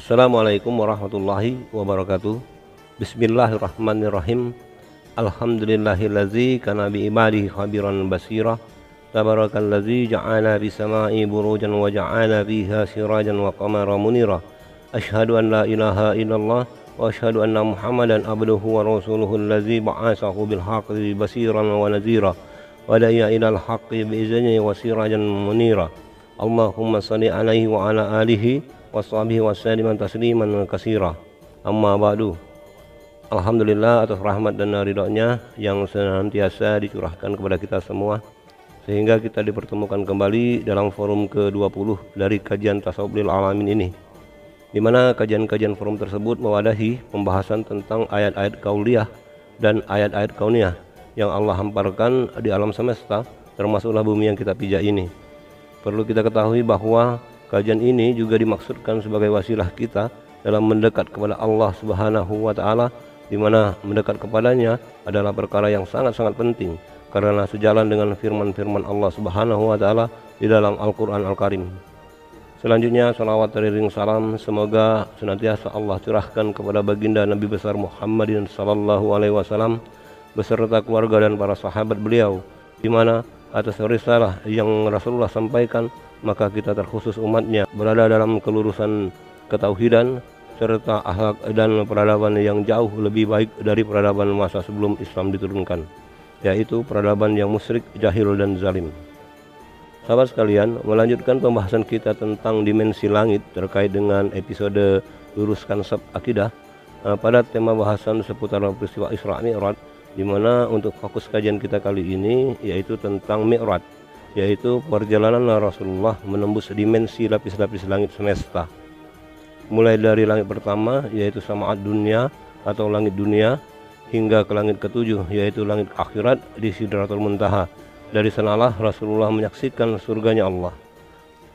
Assalamualaikum warahmatullahi wabarakatuh. Bismillahirrahmanirrahim. Alhamdulillahillazi kana bi ibadihi khabiran basira. Tabarakallazi ja'ala bis sama'i burujan wa ja'ala fiha sirajan wa qamara munira. Asyhadu an la ilaha illallah wa asyhadu anna Muhammadan abduhu wa rasuluhu allazi ba'atsahu bil haqqi basiran wa nadhira wa da'iya ilal haqqi bi izni wa sirajan munira. Allahumma shalli alaihi wa ala alihi washabihi wasallam tasliman katsira. Amma ba'du. Alhamdulillah atas rahmat dan ridhonya yang senantiasa dicurahkan kepada kita semua, sehingga kita dipertemukan kembali dalam forum ke-20 dari kajian Tasawuf lil Alamin ini, di mana kajian-kajian forum tersebut mewadahi pembahasan tentang ayat-ayat kauliyah dan ayat-ayat kauniyah yang Allah hamparkan di alam semesta, termasuklah bumi yang kita pijak ini. Perlu kita ketahui bahwa kajian ini juga dimaksudkan sebagai wasilah kita dalam mendekat kepada Allah Subhanahu wa taala, di mana mendekat kepadanya adalah perkara yang sangat-sangat penting karena sejalan dengan firman-firman Allah Subhanahu wa taala di dalam Al-Qur'an Al-Karim. Selanjutnya salawat teriring salam semoga senantiasa Allah curahkan kepada baginda Nabi besar Muhammadin sallallahu alaihi wasallam beserta keluarga dan para sahabat beliau, di mana atas risalah yang Rasulullah sampaikan maka kita terkhusus umatnya berada dalam kelurusan ketauhidan serta akhlak dan peradaban yang jauh lebih baik dari peradaban masa sebelum Islam diturunkan, yaitu peradaban yang musyrik, jahil dan zalim. Sahabat sekalian, melanjutkan pembahasan kita tentang dimensi langit terkait dengan episode luruskan sab akidah pada tema bahasan seputar peristiwa Isra Mi'raj, di mana untuk fokus kajian kita kali ini yaitu tentang Mi'raj, yaitu perjalanan Rasulullah menembus dimensi lapis-lapis langit semesta, mulai dari langit pertama yaitu sama'ad dunia atau langit dunia hingga ke langit ketujuh yaitu langit akhirat di Sidratul Muntaha. Dari sanalah Rasulullah menyaksikan surganya Allah.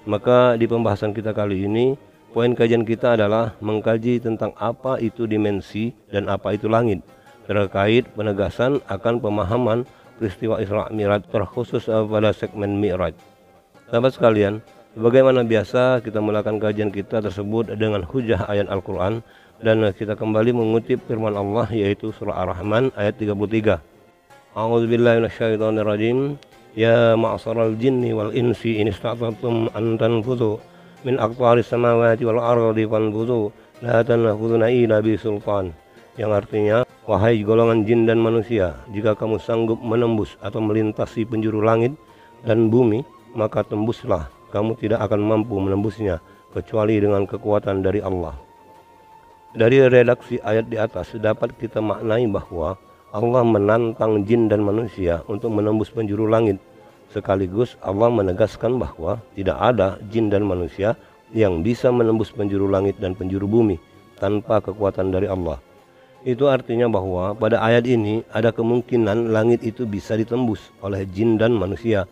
Maka di pembahasan kita kali ini, poin kajian kita adalah mengkaji tentang apa itu dimensi dan apa itu langit, terkait penegasan akan pemahaman peristiwa Isra Mi'raj terkhusus pada segmen Mi'raj. Sahabat sekalian, bagaimana biasa kita melakukan kajian kita tersebut dengan hujah ayat Al-Quran, dan kita kembali mengutip firman Allah yaitu surah Ar-Rahman ayat 33. A'udzubillahi minasyaitonirrajim. Ya ma'saral jinni wal insi in istata'tum an tanfudhu min aqtaris samawati wal ardi fanfudhu la tanfudhuna illa bi sultan. Yang artinya, wahai golongan jin dan manusia, jika kamu sanggup menembus atau melintasi penjuru langit dan bumi, maka tembuslah, kamu tidak akan mampu menembusnya kecuali dengan kekuatan dari Allah. Dari redaksi ayat di atas dapat kita maknai bahwa Allah menantang jin dan manusia untuk menembus penjuru langit. Sekaligus Allah menegaskan bahwa tidak ada jin dan manusia yang bisa menembus penjuru langit dan penjuru bumi tanpa kekuatan dari Allah. Itu artinya bahwa pada ayat ini ada kemungkinan langit itu bisa ditembus oleh jin dan manusia.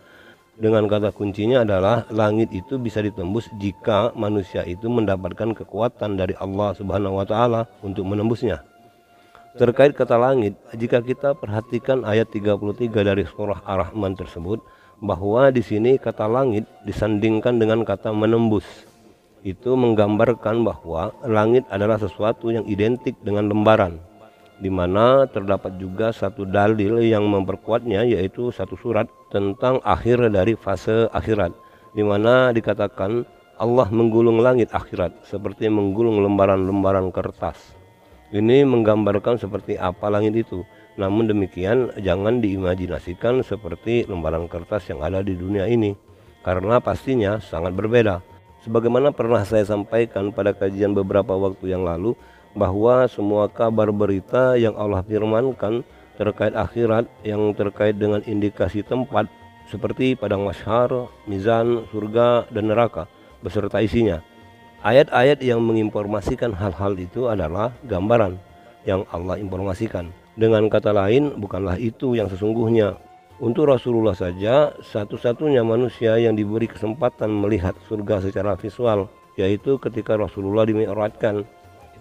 Dengan kata kuncinya adalah langit itu bisa ditembus jika manusia itu mendapatkan kekuatan dari Allah Subhanahu wa taala untuk menembusnya. Terkait kata langit, jika kita perhatikan ayat 33 dari surah Ar-Rahman tersebut, bahwa di sini kata langit disandingkan dengan kata menembus. Itu menggambarkan bahwa langit adalah sesuatu yang identik dengan lembaran, di mana terdapat juga satu dalil yang memperkuatnya, yaitu satu surat tentang akhir dari fase akhirat, di mana dikatakan Allah menggulung langit akhirat seperti menggulung lembaran-lembaran kertas. Ini menggambarkan seperti apa langit itu. Namun demikian jangan diimajinasikan seperti lembaran kertas yang ada di dunia ini, karena pastinya sangat berbeda. Sebagaimana pernah saya sampaikan pada kajian beberapa waktu yang lalu, bahwa semua kabar berita yang Allah firmankan terkait akhirat, yang terkait dengan indikasi tempat seperti padang mahsyar, mizan, surga dan neraka beserta isinya, ayat-ayat yang menginformasikan hal-hal itu adalah gambaran yang Allah informasikan. Dengan kata lain, bukanlah itu yang sesungguhnya. Untuk Rasulullah saja, satu-satunya manusia yang diberi kesempatan melihat surga secara visual, yaitu ketika Rasulullah dimi'rajkan.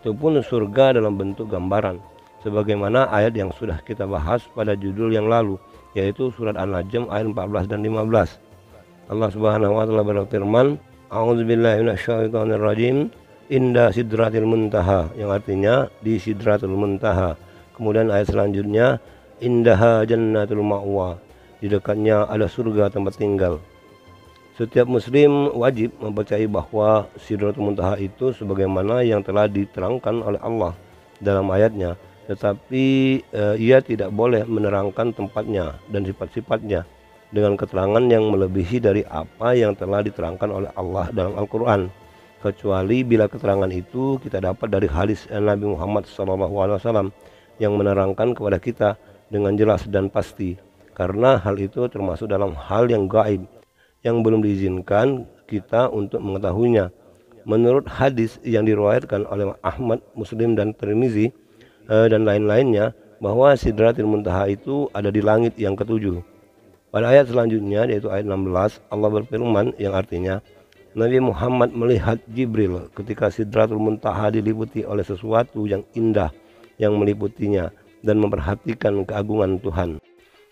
Itu pun surga dalam bentuk gambaran, sebagaimana ayat yang sudah kita bahas pada judul yang lalu, yaitu surat An-Najm ayat 14 dan 15. Allah Subhanahu wa taala berfirman, A'udzubillahi minasyaitonirrajim. inda sidratil muntaha, yang artinya di sidratul muntaha. Kemudian ayat selanjutnya, indaha jannatul ma'wa, di dekatnya ada surga tempat tinggal. Setiap muslim wajib mempercayai bahwa sidratul muntaha itu sebagaimana yang telah diterangkan oleh Allah dalam ayatnya, tetapi ia tidak boleh menerangkan tempatnya dan sifat-sifatnya dengan keterangan yang melebihi dari apa yang telah diterangkan oleh Allah dalam Al-Quran, kecuali bila keterangan itu kita dapat dari hadis Nabi Muhammad SAW yang menerangkan kepada kita dengan jelas dan pasti, karena hal itu termasuk dalam hal yang gaib yang belum diizinkan kita untuk mengetahuinya. Menurut hadis yang diriwayatkan oleh Ahmad, Muslim, dan Tirmizi dan lain-lainnya, bahwa Sidratil Muntaha itu ada di langit yang ketujuh. Pada ayat selanjutnya, yaitu ayat 16, Allah berfirman yang artinya, Nabi Muhammad melihat Jibril ketika Sidratul Muntaha diliputi oleh sesuatu yang indah yang meliputinya dan memperhatikan keagungan Tuhan.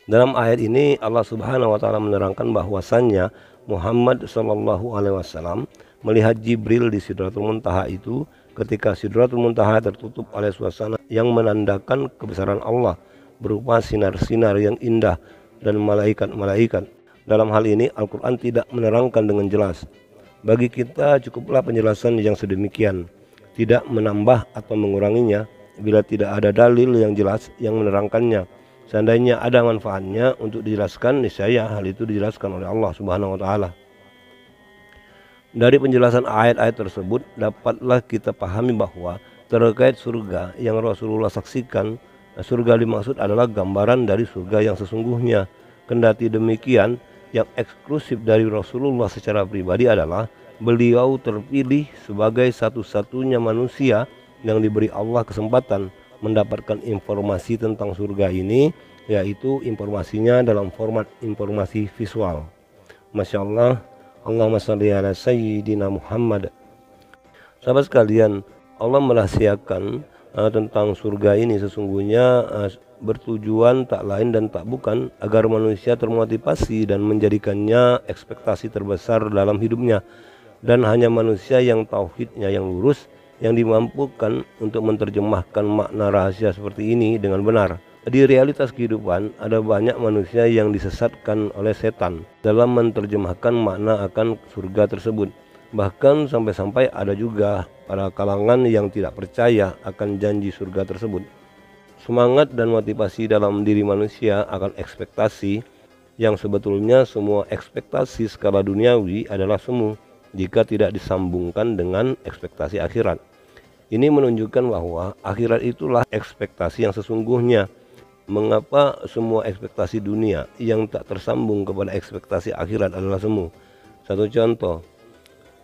Dalam ayat ini Allah Subhanahu wa taala menerangkan bahwasannya Muhammad sallallahu alaihi wasallam melihat Jibril di Sidratul Muntaha itu ketika Sidratul Muntaha tertutup oleh suasana yang menandakan kebesaran Allah berupa sinar-sinar yang indah dan malaikat-malaikat. Dalam hal ini Al-Quran tidak menerangkan dengan jelas. Bagi kita cukuplah penjelasan yang sedemikian, tidak menambah atau menguranginya bila tidak ada dalil yang jelas yang menerangkannya. Seandainya ada manfaatnya untuk dijelaskan, niscaya hal itu dijelaskan oleh Allah Subhanahu wa taala. Dari penjelasan ayat-ayat tersebut dapatlah kita pahami bahwa terkait surga yang Rasulullah saksikan, surga dimaksud adalah gambaran dari surga yang sesungguhnya. Kendati demikian, yang eksklusif dari Rasulullah secara pribadi adalah beliau terpilih sebagai satu-satunya manusia yang diberi Allah kesempatan mendapatkan informasi tentang surga ini, yaitu informasinya dalam format informasi visual. Masya Allah, Allahumma shalli ala Sayyidina Muhammad. Sahabat sekalian, Allah merahasiakan tentang surga ini sesungguhnya bertujuan tak lain dan tak bukan agar manusia termotivasi dan menjadikannya ekspektasi terbesar dalam hidupnya, dan hanya manusia yang tauhidnya yang lurus yang dimampukan untuk menerjemahkan makna rahasia seperti ini dengan benar. Di realitas kehidupan ada banyak manusia yang disesatkan oleh setan dalam menerjemahkan makna akan surga tersebut. Bahkan sampai-sampai ada juga para kalangan yang tidak percaya akan janji surga tersebut. Semangat dan motivasi dalam diri manusia akan ekspektasi yang sebetulnya semua ekspektasi skala duniawi adalah semu jika tidak disambungkan dengan ekspektasi akhirat. Ini menunjukkan bahwa akhirat itulah ekspektasi yang sesungguhnya. Mengapa semua ekspektasi dunia yang tak tersambung kepada ekspektasi akhirat adalah semu? Satu contoh,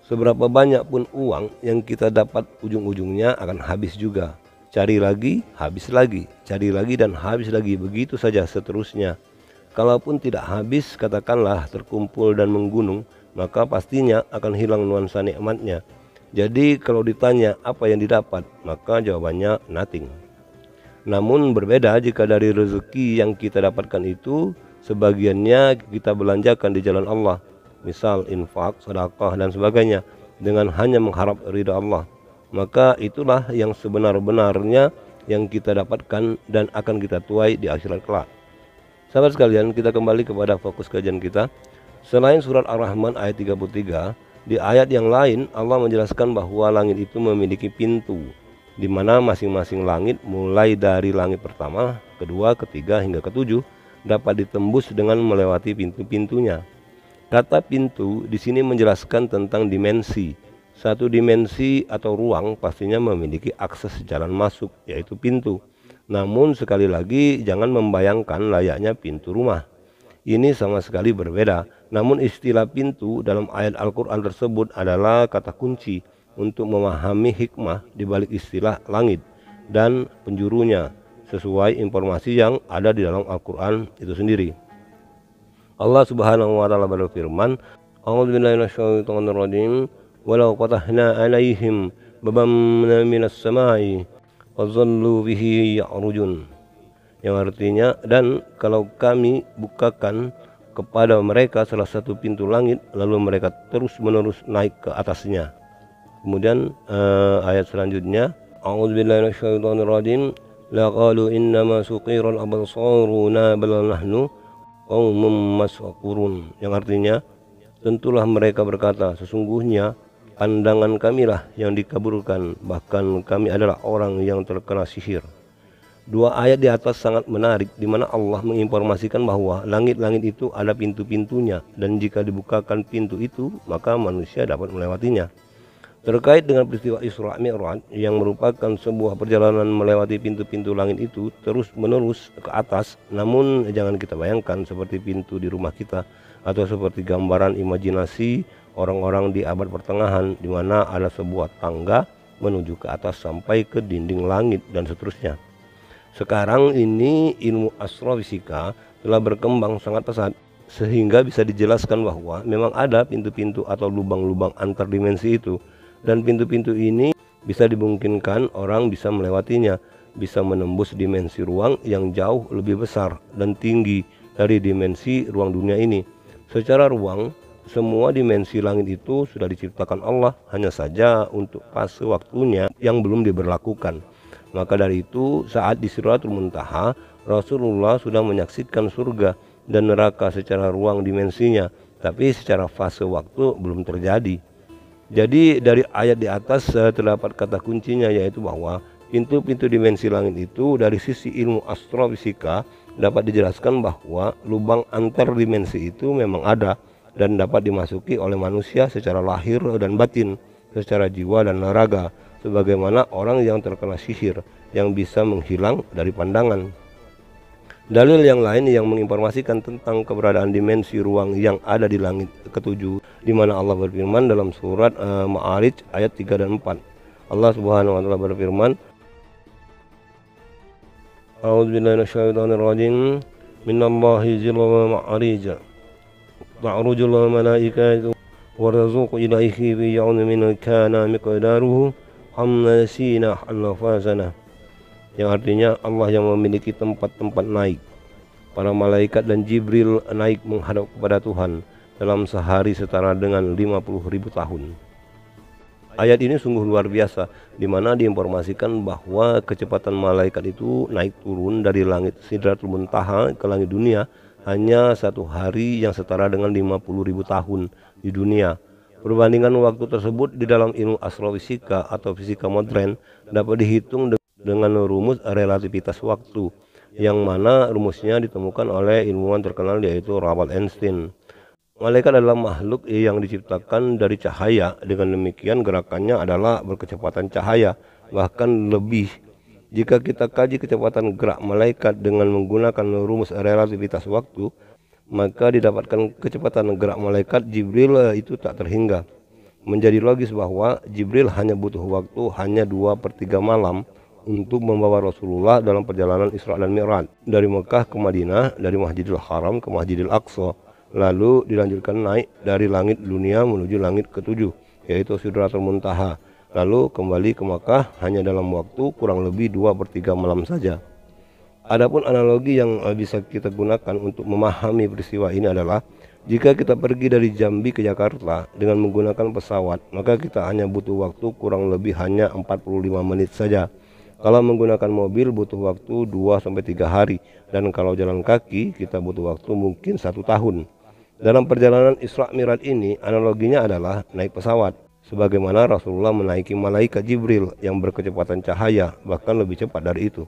seberapa banyak pun uang yang kita dapat ujung-ujungnya akan habis juga. Cari lagi, habis lagi, cari lagi dan habis lagi, begitu saja seterusnya. Kalaupun tidak habis, katakanlah terkumpul dan menggunung, maka pastinya akan hilang nuansa nikmatnya. Jadi kalau ditanya apa yang didapat, maka jawabannya nothing. Namun berbeda jika dari rezeki yang kita dapatkan itu sebagiannya kita belanjakan di jalan Allah, misal infak, sedekah dan sebagainya, dengan hanya mengharap ridha Allah, maka itulah yang sebenar-benarnya yang kita dapatkan dan akan kita tuai di akhirat kelak. Sahabat sekalian, kita kembali kepada fokus kajian kita. Selain surat Ar-Rahman ayat 33, di ayat yang lain Allah menjelaskan bahwa langit itu memiliki pintu, di mana masing-masing langit mulai dari langit pertama, kedua, ketiga hingga ketujuh dapat ditembus dengan melewati pintu-pintunya. Kata pintu di sini menjelaskan tentang dimensi. Satu dimensi atau ruang pastinya memiliki akses jalan masuk, yaitu pintu. Namun sekali lagi jangan membayangkan layaknya pintu rumah. Ini sama sekali berbeda. Namun istilah pintu dalam ayat Al-Quran tersebut adalah kata kunci untuk memahami hikmah di balik istilah langit dan penjurunya sesuai informasi yang ada di dalam Al-Quran itu sendiri. Allah Subhanahu wa taala berfirman, A'udzubillahi minasyaitonir rajim, walau qatahna 'alaihim babam minas samai fadhallu bihi ya'rujun. Yang artinya, dan kalau kami bukakan kepada mereka salah satu pintu langit, lalu mereka terus-menerus naik ke atasnya. Kemudian ayat selanjutnya, a'udzubillahi minasyaitonirrajim, laqalu innama suqiral absaruna bal nahnu qaumum masqurun, yang artinya tentulah mereka berkata, sesungguhnya pandangan kamilah yang dikaburkan, bahkan kami adalah orang yang terkena sihir. Dua ayat di atas sangat menarik, di mana Allah menginformasikan bahwa langit-langit itu ada pintu-pintunya, dan jika dibukakan pintu itu maka manusia dapat melewatinya. Terkait dengan peristiwa Isra Mi'raj yang merupakan sebuah perjalanan melewati pintu-pintu langit itu terus menerus ke atas, namun jangan kita bayangkan seperti pintu di rumah kita atau seperti gambaran imajinasi orang-orang di abad pertengahan di mana ada sebuah tangga menuju ke atas sampai ke dinding langit dan seterusnya. Sekarang ini ilmu astrofisika telah berkembang sangat pesat sehingga bisa dijelaskan bahwa memang ada pintu-pintu atau lubang-lubang antar dimensi itu, dan pintu-pintu ini bisa dimungkinkan orang bisa melewatinya, bisa menembus dimensi ruang yang jauh lebih besar dan tinggi dari dimensi ruang dunia ini. Secara ruang, semua dimensi langit itu sudah diciptakan Allah, hanya saja untuk fase waktunya yang belum diberlakukan. Maka dari itu, saat di Sidratul Muntaha, Rasulullah sudah menyaksikan surga dan neraka secara ruang dimensinya, tapi secara fase waktu belum terjadi. Jadi dari ayat di atas terdapat kata kuncinya, yaitu bahwa pintu-pintu dimensi langit itu dari sisi ilmu astrofisika dapat dijelaskan bahwa lubang antar dimensi itu memang ada dan dapat dimasuki oleh manusia secara lahir dan batin, secara jiwa dan raga, sebagaimana orang yang terkena sihir yang bisa menghilang dari pandangan. Dalil yang lain yang menginformasikan tentang keberadaan dimensi ruang yang ada di langit ketujuh, di mana Allah berfirman dalam surat Ma'arij ayat 3 dan 4. Allah Subhanahu wa taala berfirman, a'udzubillahi minasyaitonirrajim, minallahi zilal ma'arij, ta'rujul malaikatu warzuqu ilaihi bi yawmin kana miqdaruhu hamsina alfasana, yang artinya Allah yang memiliki tempat-tempat naik. Para malaikat dan Jibril naik menghadap kepada Tuhan dalam sehari setara dengan 50.000 tahun. Ayat ini sungguh luar biasa, di mana diinformasikan bahwa kecepatan malaikat itu naik turun dari langit Sidratul Muntaha ke langit dunia hanya satu hari yang setara dengan 50.000 tahun di dunia. Perbandingan waktu tersebut di dalam ilmu astrofisika atau fisika modern dapat dihitung dengan rumus relativitas waktu, yang mana rumusnya ditemukan oleh ilmuwan terkenal yaitu Albert Einstein. Malaikat adalah makhluk yang diciptakan dari cahaya, dengan demikian gerakannya adalah berkecepatan cahaya, bahkan lebih. Jika kita kaji kecepatan gerak malaikat dengan menggunakan rumus relativitas waktu, maka didapatkan kecepatan gerak malaikat Jibril itu tak terhingga. Menjadi logis bahwa Jibril hanya butuh waktu hanya 2/3 malam untuk membawa Rasulullah dalam perjalanan Isra dan Mi'raj dari Mekah ke Madinah, dari Masjidil Haram ke Masjidil Aqsa, lalu dilanjutkan naik dari langit dunia menuju langit ketujuh, yaitu Sidratul Muntaha, lalu kembali ke Mekah hanya dalam waktu kurang lebih 2/3 malam saja. Adapun analogi yang bisa kita gunakan untuk memahami peristiwa ini adalah, jika kita pergi dari Jambi ke Jakarta dengan menggunakan pesawat, maka kita hanya butuh waktu kurang lebih hanya 45 menit saja. Kalau menggunakan mobil butuh waktu 2-3 hari, dan kalau jalan kaki kita butuh waktu mungkin 1 tahun. Dalam perjalanan Isra Mi'raj ini analoginya adalah naik pesawat, sebagaimana Rasulullah menaiki malaikat Jibril yang berkecepatan cahaya, bahkan lebih cepat dari itu.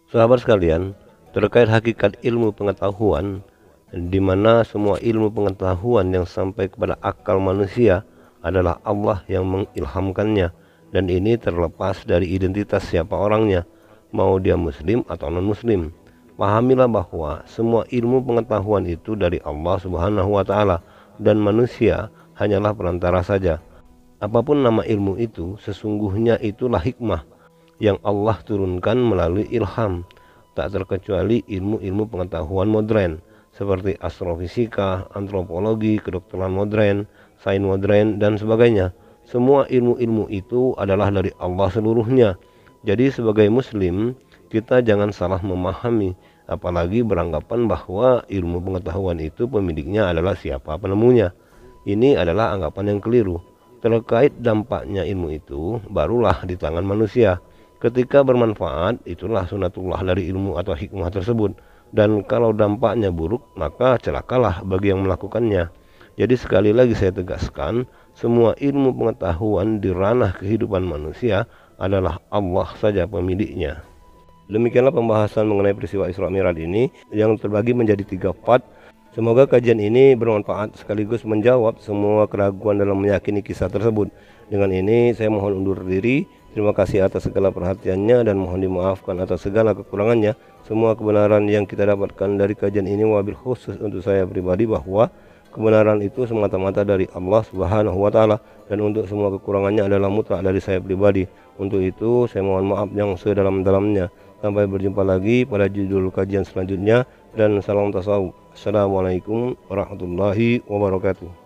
Sahabat sekalian, terkait hakikat ilmu pengetahuan, di mana semua ilmu pengetahuan yang sampai kepada akal manusia adalah Allah yang mengilhamkannya, dan ini terlepas dari identitas siapa orangnya, mau dia muslim atau non muslim. Pahamilah bahwa semua ilmu pengetahuan itu dari Allah Subhanahu wa taala, dan manusia hanyalah perantara saja. Apapun nama ilmu itu, sesungguhnya itulah hikmah yang Allah turunkan melalui ilham, tak terkecuali ilmu-ilmu pengetahuan modern seperti astrofisika, antropologi, kedokteran modern, sains modern, dan sebagainya. Semua ilmu-ilmu itu adalah dari Allah seluruhnya. Jadi sebagai muslim, kita jangan salah memahami, apalagi beranggapan bahwa ilmu pengetahuan itu pemiliknya adalah siapa penemunya. Ini adalah anggapan yang keliru. Terkait dampaknya ilmu itu barulah di tangan manusia. Ketika bermanfaat, itulah sunatullah dari ilmu atau hikmah tersebut. Dan kalau dampaknya buruk, maka celakalah bagi yang melakukannya. Jadi sekali lagi saya tegaskan, semua ilmu pengetahuan di ranah kehidupan manusia adalah Allah saja pemiliknya. Demikianlah pembahasan mengenai peristiwa Isra Mi'raj ini yang terbagi menjadi 3 part. Semoga kajian ini bermanfaat sekaligus menjawab semua keraguan dalam meyakini kisah tersebut. Dengan ini saya mohon undur diri. Terima kasih atas segala perhatiannya dan mohon dimaafkan atas segala kekurangannya. Semua kebenaran yang kita dapatkan dari kajian ini wabil khusus untuk saya pribadi bahwa kebenaran itu semata-mata dari Allah Subhanahu wa taala dan untuk semua kekurangannya adalah mutlak dari saya pribadi. Untuk itu saya mohon maaf yang sedalam-dalamnya. Sampai berjumpa lagi pada judul kajian selanjutnya dan salam tasawuf. Assalamualaikum warahmatullahi wabarakatuh.